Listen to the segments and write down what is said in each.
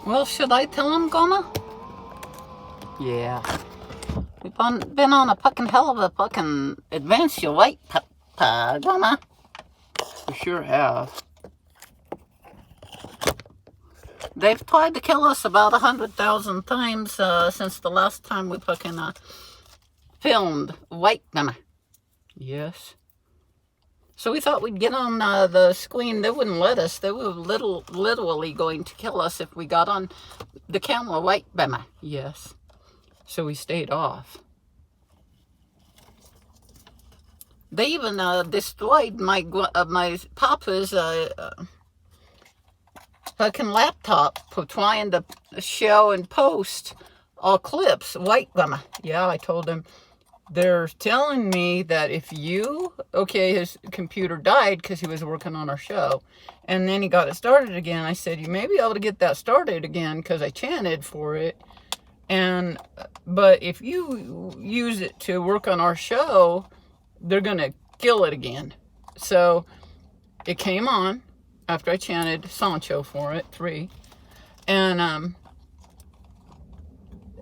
Well, should I tell him, Goma? Yeah. We've been on a fucking hell of a fucking adventure, right, Goma? We sure have. They've tried to kill us about 100,000 times since the last time we fucking filmed, right, Goma? Yes. So we thought we'd get on the screen. They wouldn't let us. They were literally going to kill us if we got on the camera, right, Bema? Yes. So we stayed off. They even destroyed my papa's fucking laptop for trying to show and post all clips, right, Bema? Yeah, I told him. They're telling me that if you, his computer died because he was working on our show, and then he got it started again. I said, you may be able to get that started again because I chanted for it. But if you use it to work on our show, they're going to kill it again. So it came on after I chanted Sancho for it, 3. And,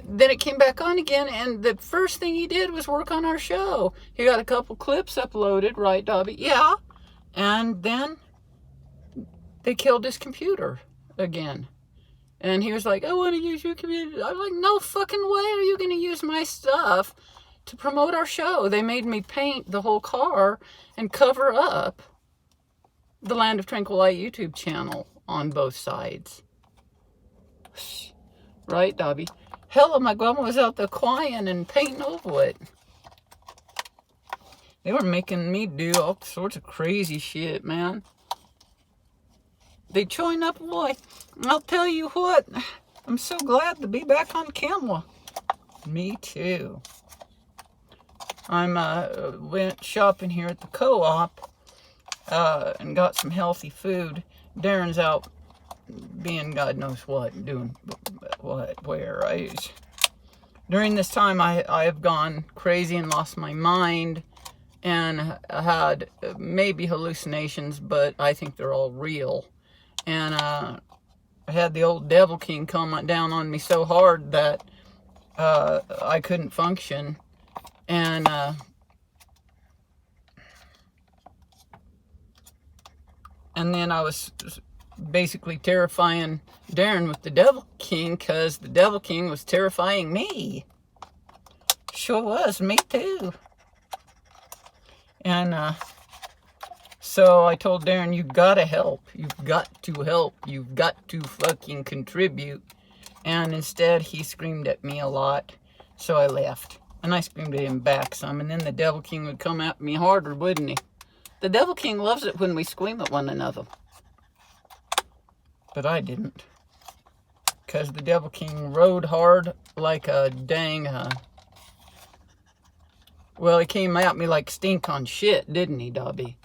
then it came back on again, and the first thing he did was work on our show. He got a couple clips uploaded, right, Dobby? Yeah. And then they killed his computer again. And he was like, I want to use your computer. I was like, no fucking way are you going to use my stuff to promote our show. They made me paint the whole car and cover up the Land of Tranquil Light YouTube channel on both sides. Right, Dobby? Hell, my grandma was out there crying and painting over it. They were making me do all sorts of crazy shit, man. They joined up, boy. I'll tell you what, I'm so glad to be back on camera. Me too. Went shopping here at the co-op and got some healthy food. Darren's out being God knows what, doing what, where. During this time, I have gone crazy and lost my mind and had maybe hallucinations, but I think they're all real. And I had the old Devil King come down on me so hard that I couldn't function. And then I was basically terrifying Darren with the Devil King because the Devil King was terrifying me. Sure was, me too. And so I told Darren, you've got to help. You've got to help. You've got to fucking contribute. And instead he screamed at me a lot, so I left. And I screamed at him back some, and then the Devil King would come at me harder, wouldn't he? The Devil King loves it when we scream at one another. But I didn't. Because the Devil King rode hard like a dang, well, he came at me like stink on shit, didn't he, Dobby?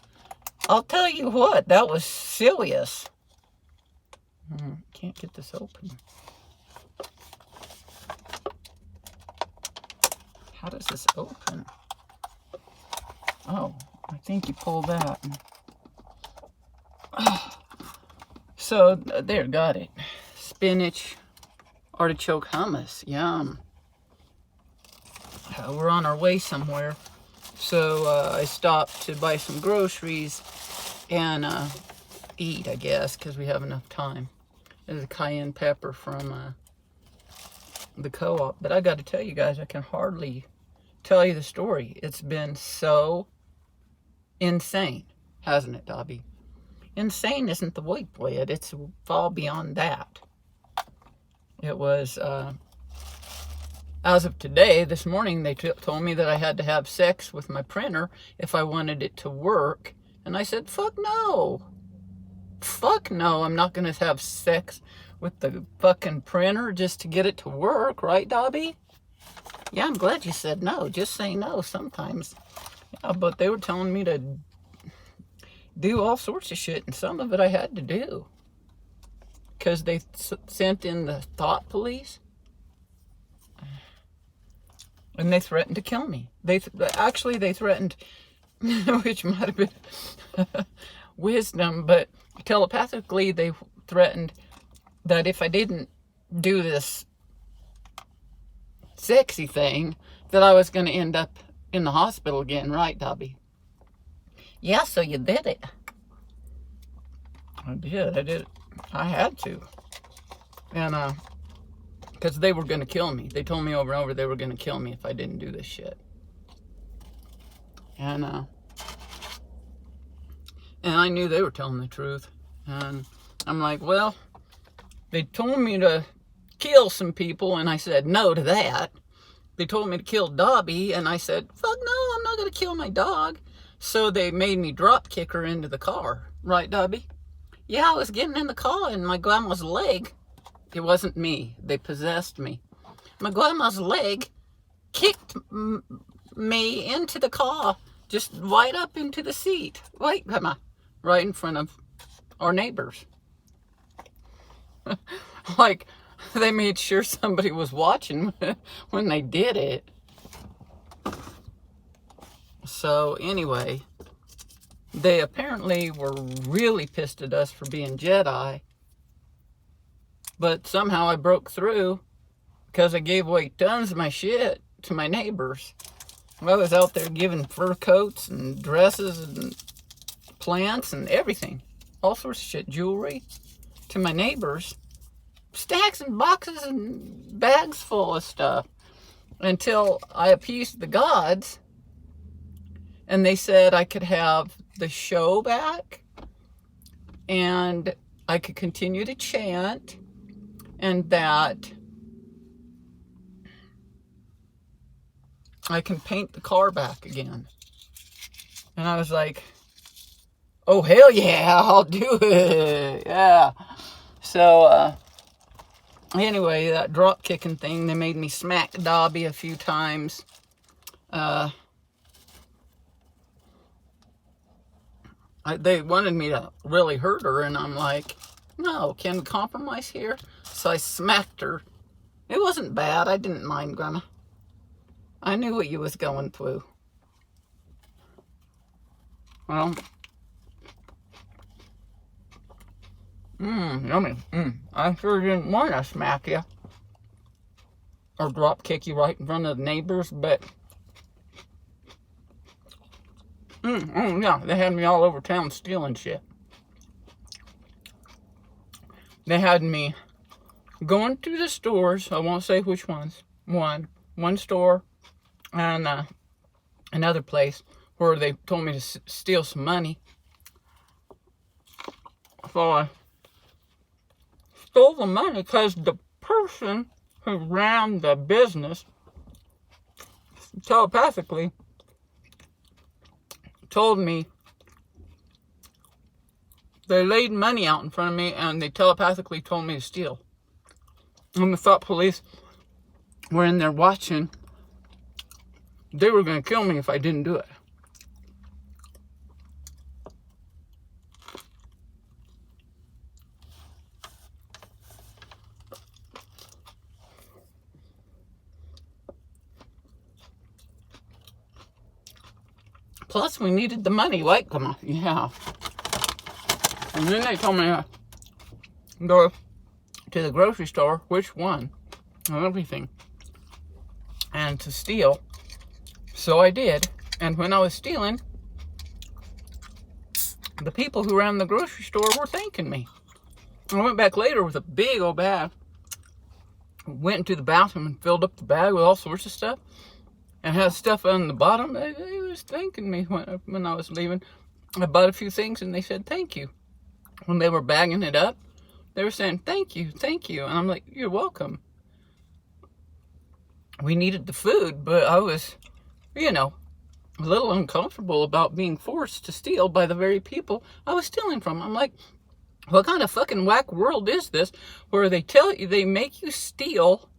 I'll tell you what, that was serious. Can't get this open. How does this open? Oh, I think you pull that. Oh. So, there, got it. Spinach, artichoke hummus. Yum. We're on our way somewhere. So, I stopped to buy some groceries and eat, I guess, because we have enough time. There's a cayenne pepper from the co-op. But I got to tell you guys, I can hardly tell you the story. It's been so insane, hasn't it, Dobby? Insane isn't the word for it. It's far beyond that. It was, as of today, this morning, they told me that I had to have sex with my printer if I wanted it to work. And I said, fuck no. Fuck no, I'm not going to have sex with the fucking printer just to get it to work, right, Dobby? Yeah, I'm glad you said no. Just say no sometimes. Yeah, but they were telling me to do all sorts of shit, and some of it I had to do. Because they sent in the thought police. And they threatened to kill me. They threatened, which might have been wisdom, but telepathically they threatened that if I didn't do this sexy thing, that I was going to end up in the hospital again, right, Dobby? Yeah, so you did it. I did. I had to. And, because they were going to kill me. They told me over and over they were going to kill me if I didn't do this shit. And I knew they were telling the truth. And I'm like, well, they told me to kill some people, and I said no to that. They told me to kill Dobby, and I said, fuck no, I'm not going to kill my dog. So they made me drop kick her into the car. Right, Dobby? Yeah, I was getting in the car, and my grandma's leg, it wasn't me, they possessed me. My grandma's leg kicked me into the car, just right up into the seat. Right, Grandma? Right in front of our neighbors. Like, they made sure somebody was watching when they did it. So, anyway, they apparently were really pissed at us for being Jedi. But somehow I broke through because I gave away tons of my shit to my neighbors. I was out there giving fur coats and dresses and plants and everything. All sorts of shit, jewelry, to my neighbors. Stacks and boxes and bags full of stuff. Until I appeased the gods. And they said I could have the show back. And I could continue to chant. And that I can paint the car back again. And I was like, oh, hell yeah, I'll do it. Yeah. So, anyway, that drop kicking thing, they made me smack Dobby a few times. They wanted me to really hurt her, and I'm like, no, can we compromise here? So I smacked her. It wasn't bad. I didn't mind, Grandma. I knew what you was going through. Well, yummy. I sure didn't want to smack you or drop kick you right in front of the neighbors, but yeah, they had me all over town stealing shit. They had me going to the stores. I won't say which ones. One store and another place where they told me to steal some money. So I stole the money because the person who ran the business telepathically told me, they laid money out in front of me and they telepathically told me to steal. And the thought police were in there watching. They were going to kill me if I didn't do it. Plus, we needed the money. Like, come on, yeah. And then they told me to go to the grocery store, which one, and everything, and to steal. So I did. And when I was stealing, the people who ran the grocery store were thanking me. I went back later with a big old bag. Went into the bathroom and filled up the bag with all sorts of stuff. And had stuff on the bottom. They was thanking me when I was leaving. I bought a few things and they said thank you. When they were bagging it up, they were saying thank you. And I'm like, you're welcome. We needed the food, but I was, a little uncomfortable about being forced to steal by the very people I was stealing from. I'm like, what kind of fucking whack world is this where they make you steal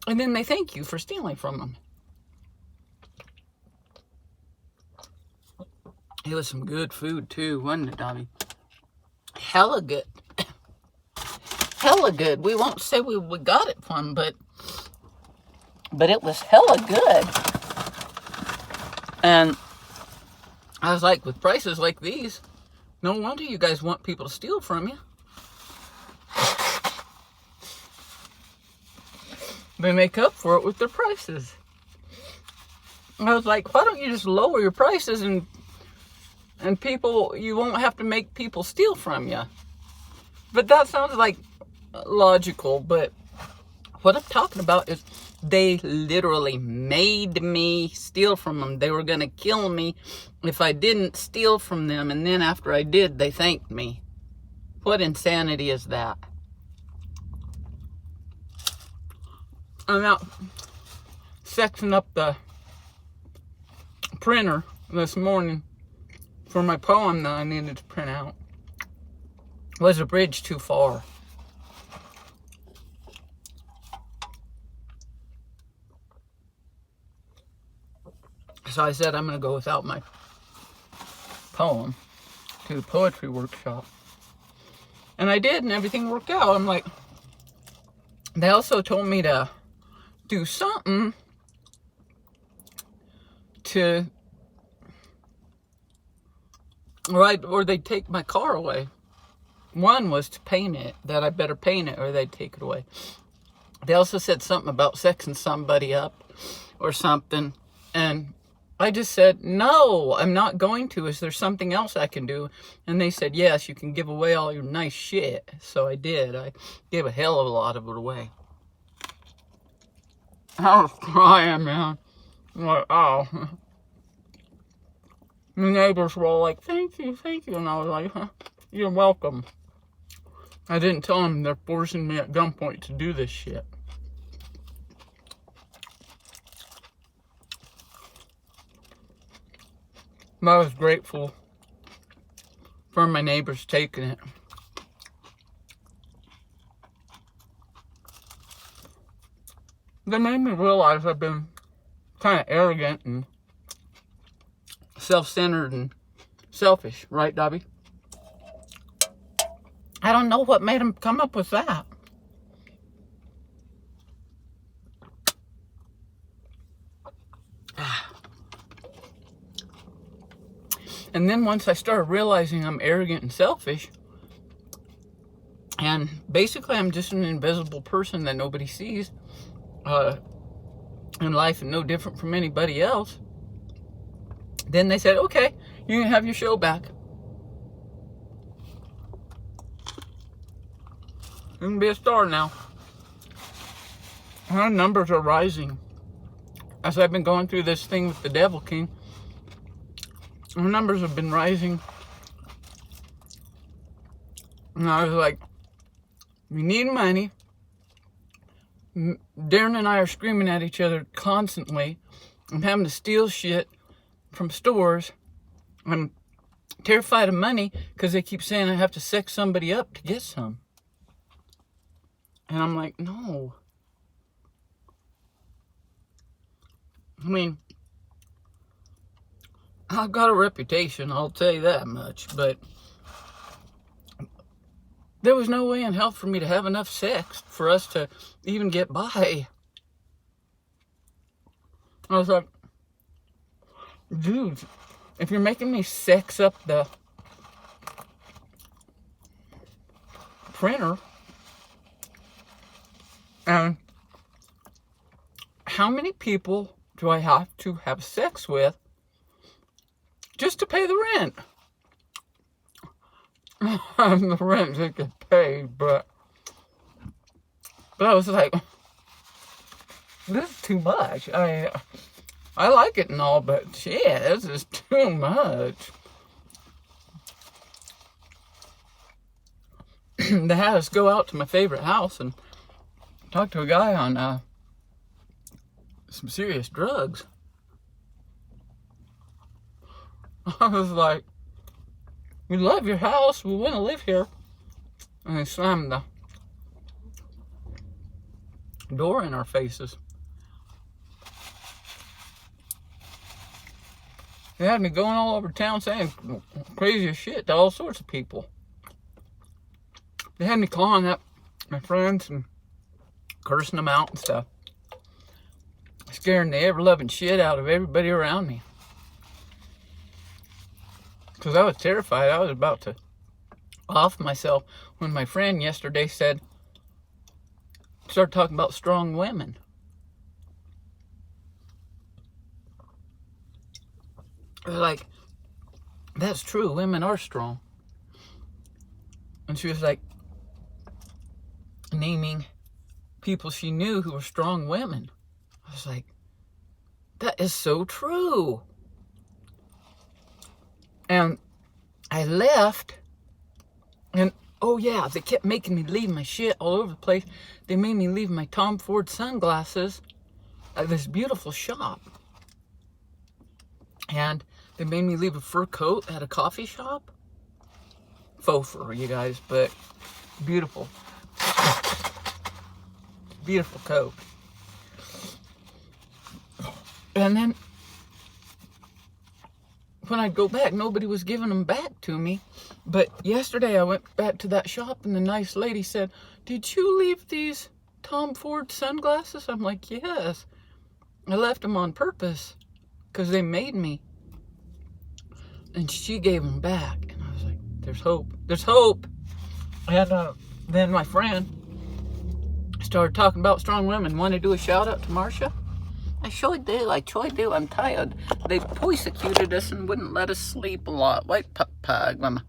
and then they thank you for stealing from them? It was some good food too, wasn't it, Dobby? Hella good. Hella good. We won't say we got it from, but it was hella good. And I was like, with prices like these, no wonder you guys want people to steal from you. they make up for it with their prices. I was like, why don't you just lower your prices and people, you won't have to make people steal from you. But that sounds like logical, but what I'm talking about is they literally made me steal from them. They were going to kill me if I didn't steal from them, and then after I did, they thanked me. What insanity is that? I'm out sexing up the printer this morning for my poem that I needed to print out. Was a bridge too far? So I said I'm going to go without my poem to the poetry workshop. And I did, and everything worked out. I'm like, they also told me to do something to, right, or they'd take my car away. One was to paint it, that I better paint it or they'd take it away. They also said something about sexing somebody up or something. And I just said, no, I'm not going to. Is there something else I can do? And they said, yes, you can give away all your nice shit. So I did. I gave a hell of a lot of it away. I was crying, man. I'm like, oh. The neighbors were all like, thank you. And I was like, huh, you're welcome. I didn't tell them they're forcing me at gunpoint to do this shit. But I was grateful for my neighbors taking it. They made me realize I've been kind of arrogant and self-centered and selfish, right, Dobby? I don't know what made them come up with that. And then once I started realizing I'm arrogant and selfish, and basically I'm just an invisible person that nobody sees in life and no different from anybody else, then they said, okay, you can have your show back. You can be a star now. Our numbers are rising. As I've been going through this thing with the Devil King, our numbers have been rising. And I was like, we need money. Darren and I are screaming at each other constantly. I'm having to steal shit from stores. I'm terrified of money because they keep saying I have to sex somebody up to get some. And I'm like, no. I mean, I've got a reputation, I'll tell you that much, but there was no way in hell for me to have enough sex for us to even get by. I was like, dude, if you're making me sex up the printer, and how many people do I have to have sex with just to pay the rent? The rent didn't get paid, but I was like, this is too much. I like it and all, but shit, this is too much. They had us go out to my favorite house and talk to a guy on some serious drugs. I was like, we love your house, we want to live here. And they slammed the door in our faces. They had me going all over town saying crazy shit to all sorts of people. They had me calling up my friends and cursing them out and stuff. Scaring the ever-loving shit out of everybody around me. Because I was terrified. I was about to off myself when my friend yesterday started talking about strong women. like, that's true. Women are strong. And she was like naming people she knew who were strong women. I was like, that is so true. And I left, and oh yeah, they kept making me leave my shit all over the place. They made me leave my Tom Ford sunglasses at this beautiful shop. And they made me leave a fur coat at a coffee shop. Faux fur, you guys, but beautiful. Beautiful coat. And then when I'd go back, nobody was giving them back to me. But yesterday I went back to that shop and the nice lady said, "Did you leave these Tom Ford sunglasses?" I'm like, "Yes. I left them on purpose because they made me." And she gave them back. And I was like, there's hope. There's hope. And then my friend started talking about strong women. Want to do a shout out to Marcia? I sure do. I'm tired. They persecuted us and wouldn't let us sleep a lot. White pug, mama.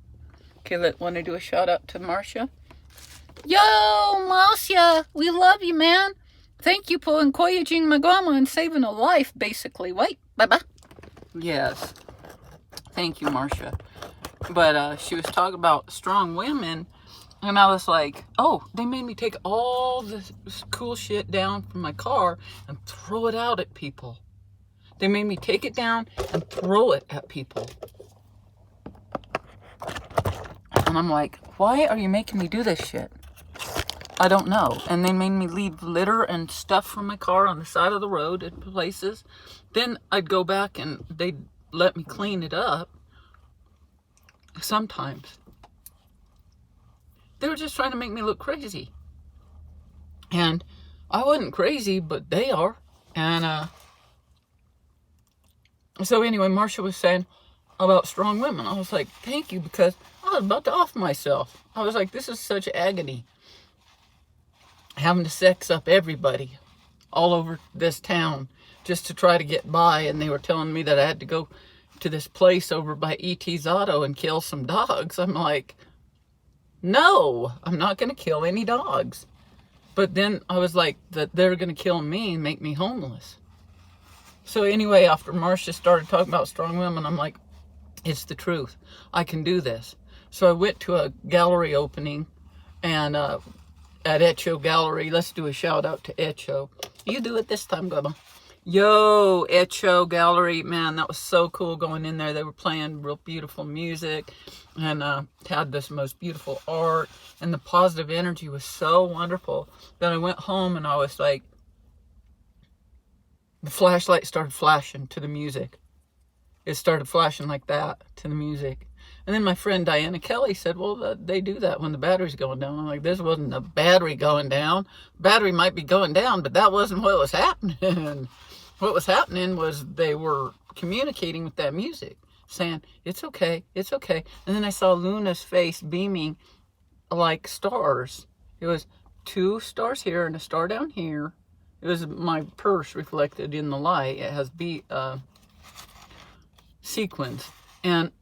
Okay, want to do a shout out to Marcia? Yo, Marcia, we love you, man. Thank you for encouraging my grandma and saving her life, basically. Wait, bye-bye. Yes. Thank you, Marcia. But she was talking about strong women, and I was like, oh, they made me take all this cool shit down from my car and throw it out at people. They made me take it down and throw it at people. And I'm like, why are you making me do this shit? I don't know. And they made me leave litter and stuff from my car on the side of the road at places. Then I'd go back and they'd let me clean it up. Sometimes. They were just trying to make me look crazy. And I wasn't crazy, but they are. And so anyway, Marcia was saying about strong women. I was like, thank you, because I was about to off myself. I was like, this is such agony. Having to sex up everybody all over this town just to try to get by. And they were telling me that I had to go to this place over by E.T.'s Auto and kill some dogs. I'm like, no, I'm not going to kill any dogs. But then I was like, that they're going to kill me and make me homeless. So anyway, after Marcia started talking about strong women, I'm like, it's the truth. I can do this. So I went to a gallery opening and at Echo Gallery. Let's do a shout out to Echo. You do it this time, Grandma. Yo, Echo Gallery, man, that was so cool going in there. They were playing real beautiful music and had this most beautiful art, and the positive energy was so wonderful. Then I went home and I was like, the flashlight started flashing to the music. It started flashing like that to the music. And then my friend Diana Kelly said, well, they do that when the battery's going down. I'm like, this wasn't a battery going down. Battery might be going down, but that wasn't what was happening. What was happening was they were communicating with that music, saying, it's okay, it's okay. And then I saw Luna's face beaming like stars. It was 2 stars here and a star down here. It was my purse reflected in the light. It has sequins. And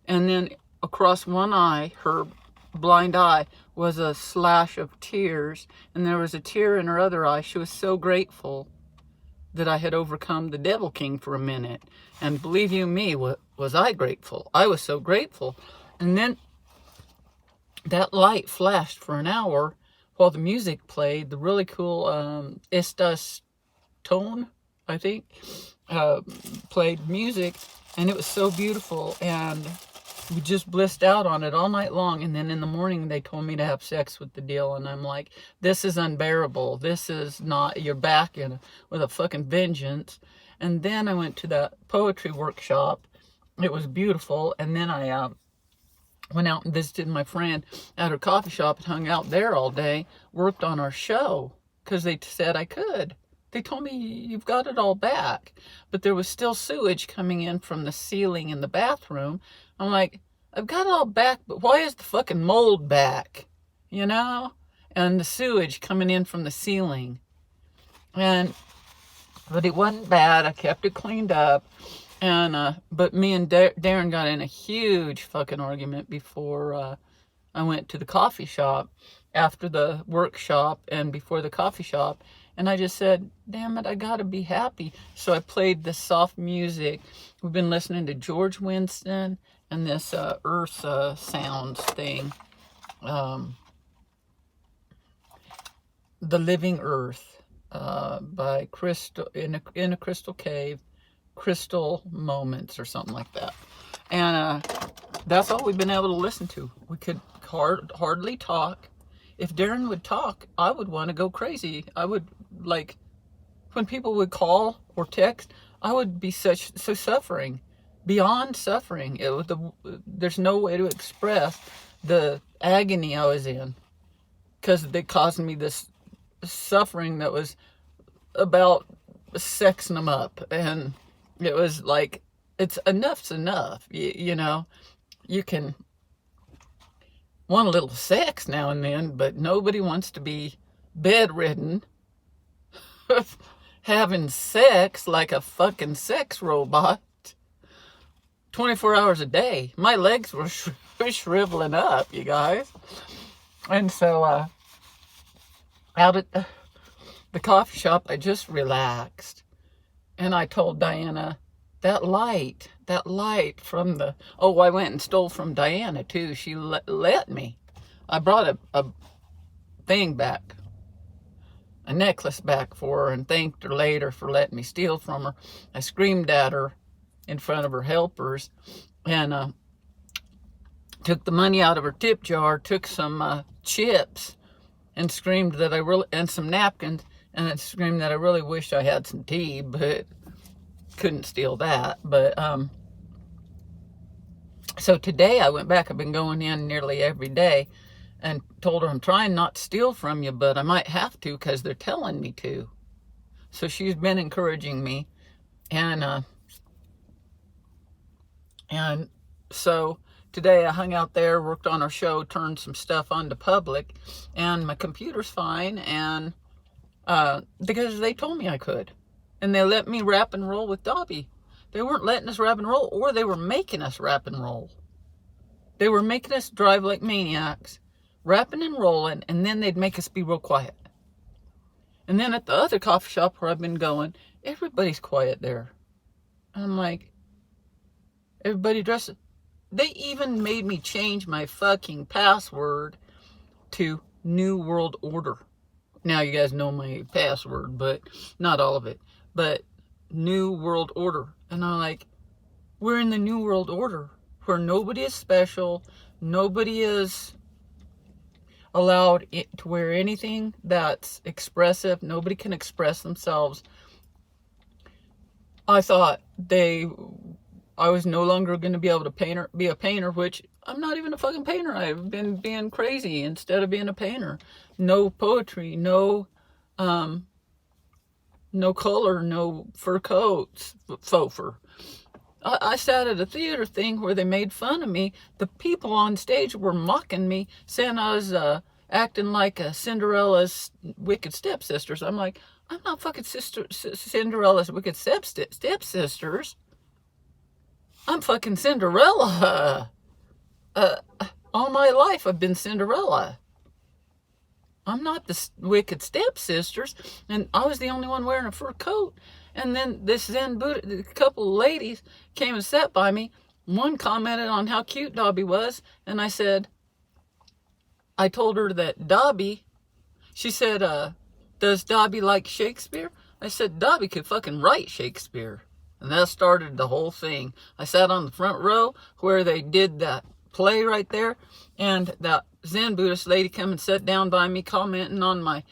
then across one eye, her blind eye, was a slash of tears. And there was a tear in her other eye. She was so grateful that I had overcome the Devil King for a minute. And believe you me, was I grateful. I was so grateful. And then that light flashed for an hour while the music played. The really cool Estas Tone, I think, played music. And it was so beautiful. And we just blissed out on it all night long. And then in the morning, they told me to have sex with the deal. And I'm like, this is unbearable. This is not, you're back with a fucking vengeance. And then I went to that poetry workshop. It was beautiful. And then I went out and visited my friend at her coffee shop and hung out there all day, worked on our show because they said I could. They told me, you've got it all back. But there was still sewage coming in from the ceiling in the bathroom. I'm like, I've got it all back, but why is the fucking mold back? You know? And the sewage coming in from the ceiling. But it wasn't bad. I kept it cleaned up. And but me and Darren got in a huge fucking argument before I went to the coffee shop, after the workshop and before the coffee shop. And I just said, damn it, I gotta be happy. So I played this soft music. We've been listening to George Winston and this earth sounds thing. The Living Earth by Crystal, in a Crystal Cave, Crystal Moments or something like that. And that's all we've been able to listen to. We could hardly talk. If Darren would talk, I would want to go crazy. I would, like, when people would call or text, I would be so suffering, beyond suffering. There's no way to express the agony I was in, because they caused me this suffering that was about sexing them up. And it was like, enough's enough. You know, you can want a little sex now and then, but nobody wants to be bedridden having sex like a fucking sex robot 24 hours a day. My legs were shriveling up, you guys. And so out at the coffee shop, I just relaxed. And I told Diana, that light from the, oh, I went and stole from Diana too. She let me. I brought a thing back, a necklace back for her, and thanked her later for letting me steal from her. I screamed at her in front of her helpers, and took the money out of her tip jar, took some chips, and screamed that and some napkins, and I screamed that I really wished I had some tea, but couldn't steal that. But so today I went back. I've been going in nearly every day, and told her I'm trying not to steal from you, but I might have to because they're telling me to. So she's been encouraging me, and so today I hung out there, worked on our show, turned some stuff onto public, and my computer's fine, and because they told me I could. And they let me rap and roll with Dobby. They weren't letting us rap and roll, or they were making us rap and roll. They were making us drive like maniacs, rapping and rolling, and then they'd make us be real quiet. And then at the other coffee shop where I've been going, everybody's quiet there. I'm like, everybody dresses. They even made me change my fucking password to New World Order. Now you guys know my password, but not all of it. But New World Order. And I'm like, we're in the New World Order where nobody is special. Nobody is allowed to wear anything that's expressive. Nobody can express themselves. I thought I was no longer going to be able to be a painter, which I'm not even a fucking painter. I've been being crazy instead of being a painter. No poetry, no color, no fur coats, faux fur. I sat at a theater thing where they made fun of me. The people on stage were mocking me, saying I was acting like a Cinderella's wicked stepsisters. I'm like, I'm not fucking Cinderella's wicked stepsisters. I'm fucking Cinderella. All my life I've been Cinderella. I'm not the wicked stepsisters. And I was the only one wearing a fur coat. And then this Zen Buddha, a couple of ladies came and sat by me. One commented on how cute Dobby was. And I told her that Dobby, she said, does Dobby like Shakespeare? I said, Dobby could fucking write Shakespeare. And that started the whole thing. I sat on the front row where they did that play right there. And that Zen Buddhist lady come and sat down by me, commenting on my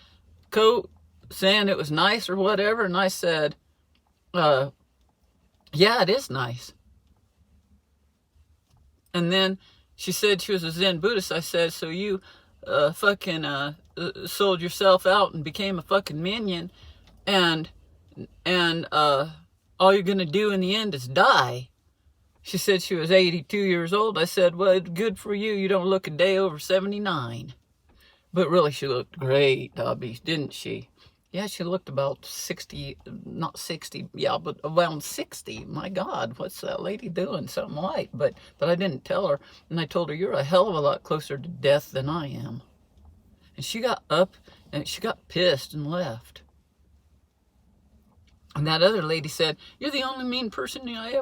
coat, saying it was nice or whatever. And I said, yeah, it is nice. And then she said she was a Zen Buddhist. I said, so you fucking sold yourself out and became a fucking minion, and all you're gonna do in the end is die. She said she was 82 years old. I said, well, good for you. You don't look a day over 79. But really, she looked great, Dobby, didn't she? Yeah, she looked about 60, not 60, yeah, but around 60. My God, what's that lady doing? Something white. But I didn't tell her. And I told her, you're a hell of a lot closer to death than I am. And she got up and she got pissed and left. And that other lady said, you're the only meanest person I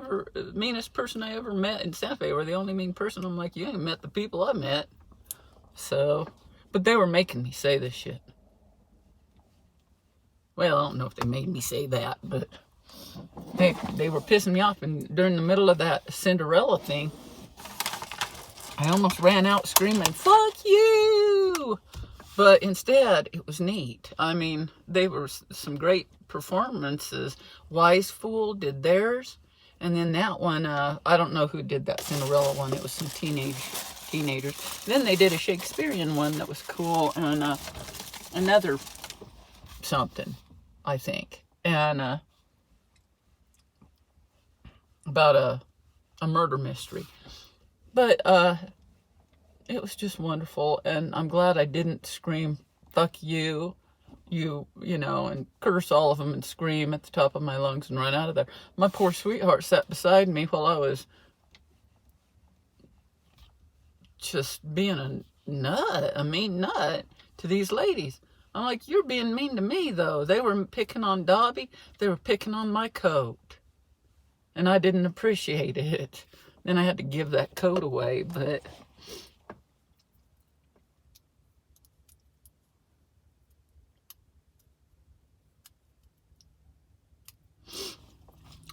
ever met in Santa Fe. We're the only mean person. I'm like, you ain't met the people I met. So, but they were making me say this shit. Well, I don't know if they made me say that, but they were pissing me off. And during the middle of that Cinderella thing, I almost ran out screaming, fuck you! But instead, it was neat. I mean, they were some great performances. Wise Fool did theirs. And then that one, I don't know who did that Cinderella one. It was some teenagers. Then they did a Shakespearean one that was cool. And another something, I think. And about a murder mystery. But it was just wonderful, and I'm glad I didn't scream fuck you know, and curse all of them and scream at the top of my lungs and run out of there. My poor sweetheart sat beside me while I was just being a mean nut to these ladies. I'm like, you're being mean to me, though. They were picking on Dobby. They were picking on my coat. And I didn't appreciate it. Then I had to give that coat away, but...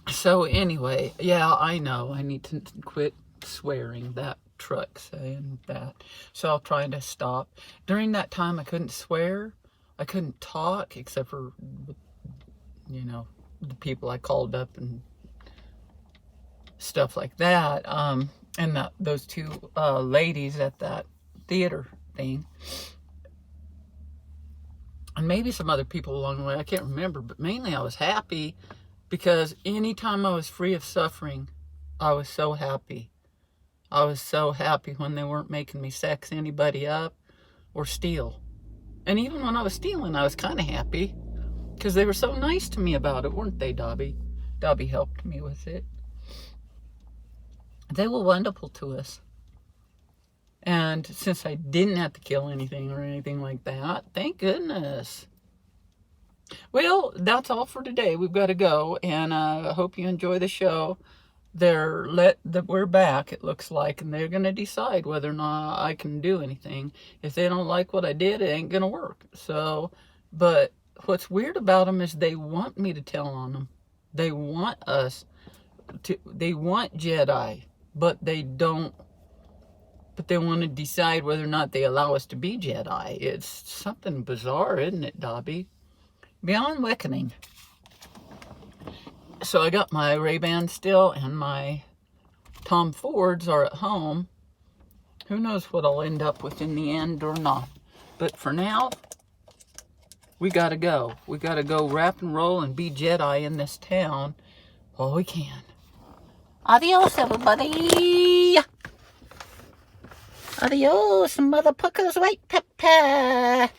So anyway, yeah, I know. I need to quit swearing. That truck saying that. So I'll try to stop. During that time, I couldn't swear. I couldn't talk, except for, you know, the people I called up and stuff like that. And those two ladies at that theater thing. And maybe some other people along the way. I can't remember. But mainly I was happy because anytime I was free of suffering, I was so happy. I was so happy when they weren't making me sex anybody up or steal. And even when I was stealing, I was kind of happy because they were so nice to me about it, weren't they, Dobby? Dobby helped me with it. They were wonderful to us. And since I didn't have to kill anything or anything like that, thank goodness. Well, that's all for today. We've got to go, and I hope you enjoy the show. We're back, it looks like, and they're going to decide whether or not I can do anything. If they don't like what I did, it ain't going to work. So, but what's weird about them is they want me to tell on them. They want they want Jedi, but they don't. But they want to decide whether or not they allow us to be Jedi. It's something bizarre, isn't it, Dobby? Beyond reckoning. So I got my Ray-Ban still, and my Tom Fords are at home. Who knows what I'll end up with in the end or not. But for now, we gotta go. We gotta go rap and roll and be Jedi in this town while we can. Adios, everybody! Adios, mother puckers, white pepper!